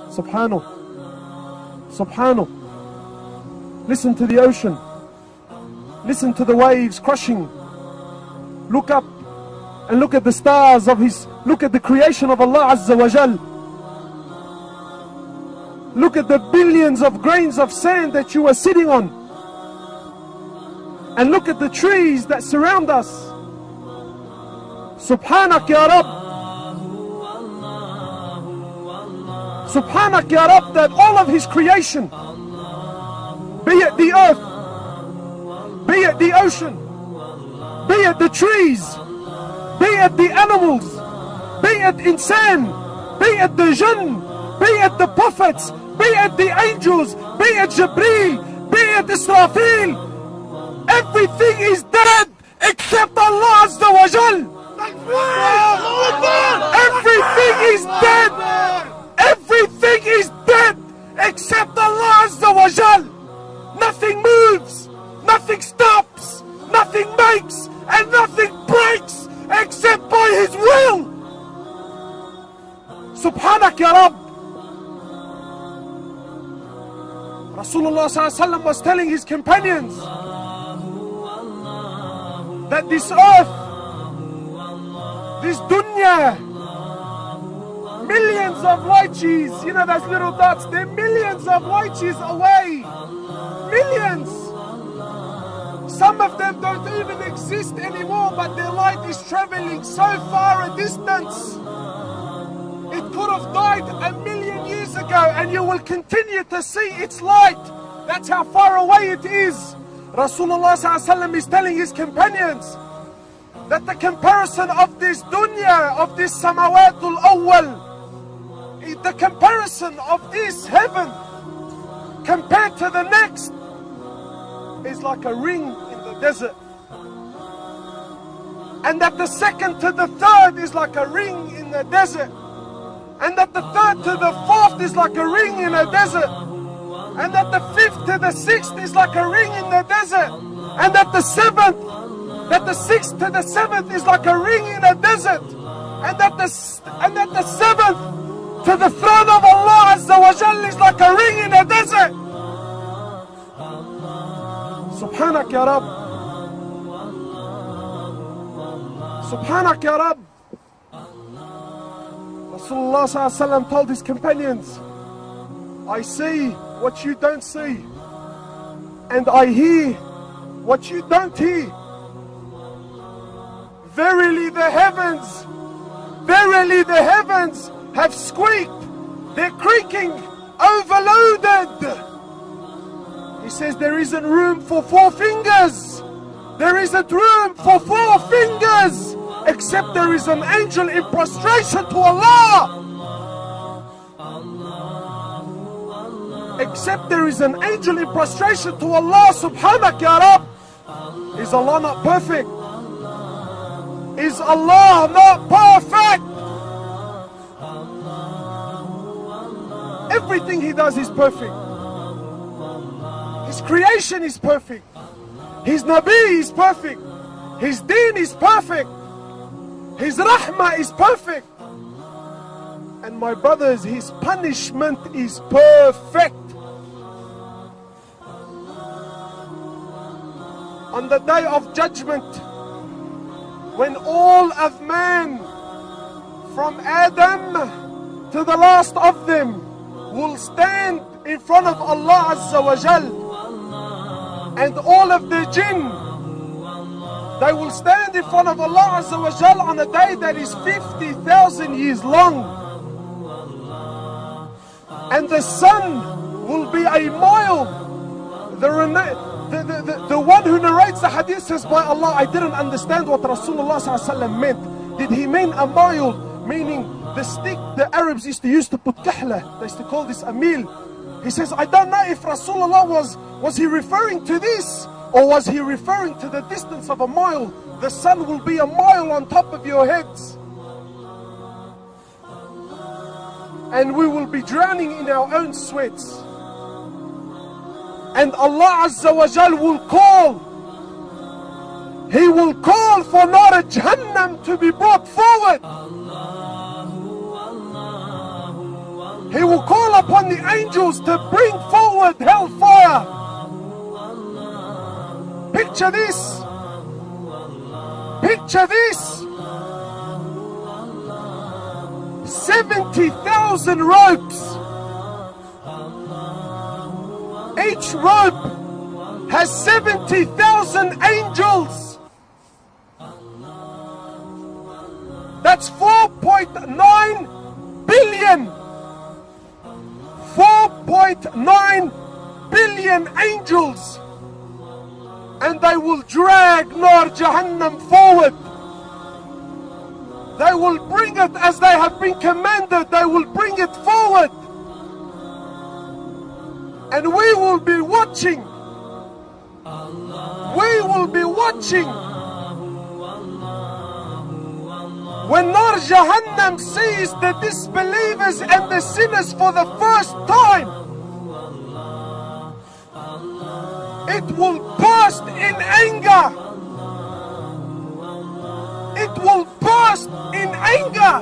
Subhanahu. Subhanahu. Listen to the ocean. Listen to the waves crashing. Look up and look at the stars of His. Look at the creation of Allah Azza wa Jal. Look at the billions of grains of sand that you are sitting on. And look at the trees that surround us. Subhanak Ya Rab. Subhanak Ya Rab, that all of His creation, be it the earth, be it the ocean, be it the trees, be it the animals, be it insan, be it the jinn, be it the prophets, be it the angels, be it Jibreel, be it Israfil, everything is dead except Allah Azza wa Jal. Everything is dead. Everything is dead except Allah Azza wa Jal. Nothing moves, nothing stops, nothing makes, and nothing breaks except by His will. Subhanak Ya Rab. Rasulullah ﷺ was telling his companions that this earth, this dunya, millions of light years, you know those little dots, they're millions of light years away. Millions. Some of them don't even exist anymore, but their light is traveling so far a distance. It could have died 1,000,000 years ago and you will continue to see its light. That's how far away it is. Rasulullah ﷺ is telling his companions that the comparison of this dunya, of this samawatul awwal, the comparison of this heaven compared to the next is like a ring in the desert. And that the second to the third is like a ring in the desert. And that the third to the fourth is like a ring in a desert. And that the fifth to the sixth is like a ring in the desert. And that the sixth to the seventh is like a ring in a desert. And that the seventh to the throne of Allah Azza wa Jal is like a ring in a desert. Subhanak Ya Rab. Subhanak Ya Rab. Rasulullah ﷺ told his companions, I see what you don't see, and I hear what you don't hear. Verily the heavens have squeaked, they're creaking, overloaded. He says there isn't room for 4 fingers. There isn't room for 4 fingers, except there is an angel in prostration to Allah. Except there is an angel in prostration to Allah. Subhanak Ya Rab. Is Allah not perfect? Is Allah not perfect? Everything He does is perfect. His creation is perfect. His Nabi is perfect. His deen is perfect. His rahmah is perfect. And my brothers, His punishment is perfect. On the day of judgment, when all of man, from Adam to the last of them, will stand in front of Allah Azza wa Jal, and all of the jinn, they will stand in front of Allah Azza wa Jal on a day that is 50,000 years long. And the sun will be a mile. The one who narrates the hadith says, by Allah, I didn't understand what Rasulullah ﷺ meant. Did he mean a mile, meaning the stick the Arabs used to use to put kahla? They used to call this a meal. He says, I don't know if Rasulullah was he referring to this, or was he referring to the distance of a mile? The sun will be a mile on top of your heads. And we will be drowning in our own sweats. And Allah Azza wa Jal will call. He will call for Nar Jahannam to be brought forward. He will call upon the angels to bring forward hellfire. Picture this. Picture this. 70,000 ropes. Each rope has 70,000 angels. That's 4.9 billion. 4.9 billion angels. And they will drag Nar Jahannam forward. They will bring it as they have been commanded. They will bring it forward. And we will be watching. We will be watching. When Nar Jahannam sees the disbelievers and the sinners for the first time, it will burst in anger. It will burst in anger.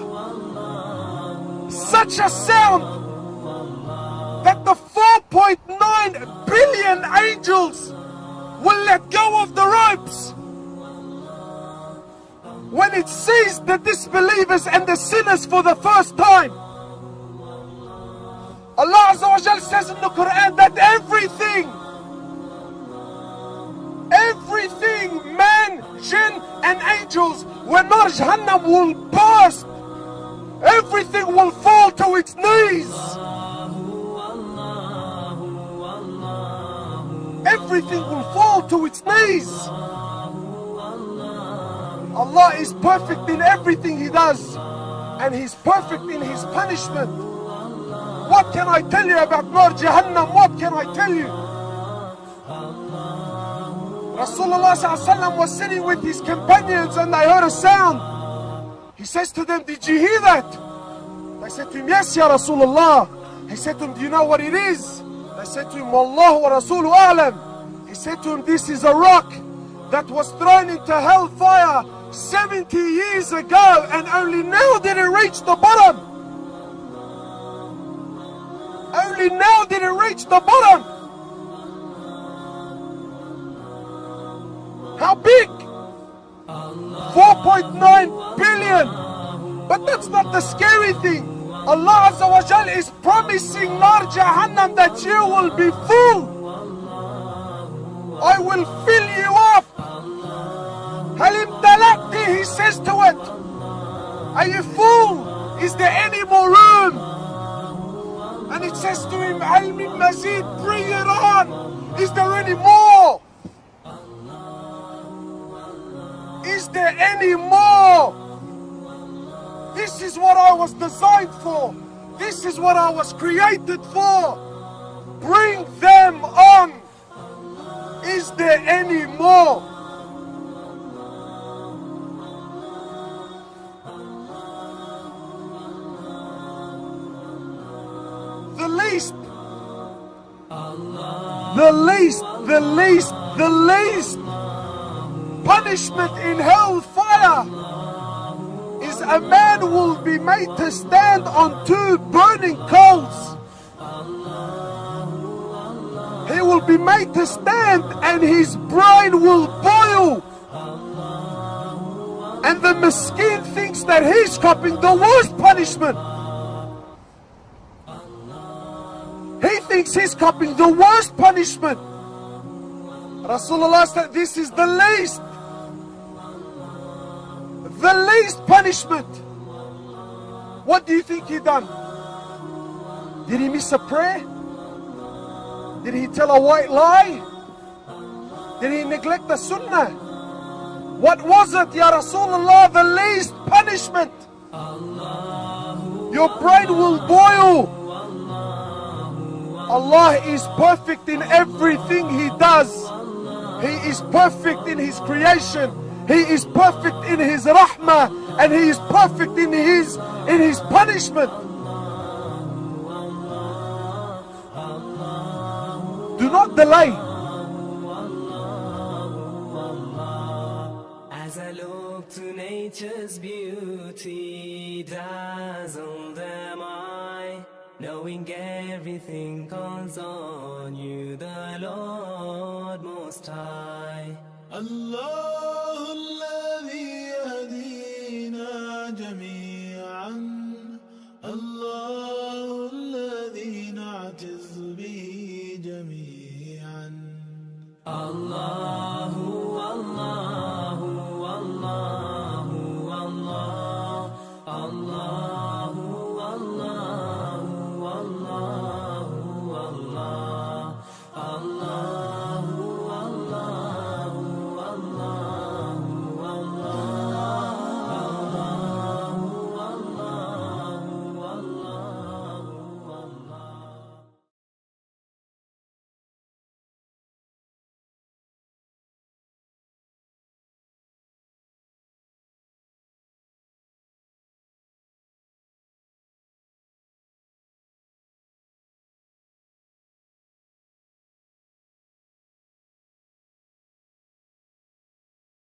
Such a sound that the 4.9 billion angels will let go of the ropes. When it sees the disbelievers and the sinners for the first time. Allah Azza wa Jal says in the Quran that everything, man, jinn and angels, when Nar Jahannam will burst, everything will fall to its knees. Everything will fall to its knees. Allah is perfect in everything He does, and He's perfect in His punishment. What can I tell you about Nar Jahannam? What can I tell you? Rasulullah ﷺ was sitting with his companions and they heard a sound. He says to them, did you hear that? They said to him, yes, Ya Rasulullah. He said to them, do you know what it is? They said to him, Wallahu wa Rasulu a'lam. He said to him, this is a rock that was thrown into hellfire 70 years ago, and only now did it reach the bottom. Only now did it reach the bottom. How big? 4.9 billion. But that's not the scary thing. Allah Azza wa Jal is promising Nar Jahannam that you will be full. I will fill you up. Halim talaqti, He says to it. Are you full? Is there any more room? And it says to him, Hal min mazid, bring it on. Is there any more? Is there any more? This is what I was designed for. This is what I was created for. Bring them on. Is there any more? The least punishment in hellfire is a man will be made to stand on two burning coals. He will be made to stand and his brain will boil. And the miskin thinks that he's copying the worst punishment. He thinks he's copying the worst punishment. Rasulullah said this is the least punishment. What do you think he done? Did he miss a prayer? Did he tell a white lie? Did he neglect the sunnah? What was it, Ya Rasulullah? The least punishment. Your brain will boil. Allah is perfect in everything He does. He is perfect in His creation. He is perfect in His rahmah, and He is perfect in His punishment. Do not delay. As I look to nature's beauty, dazzled am I knowing everything calls on you, the Lord Most High. Allah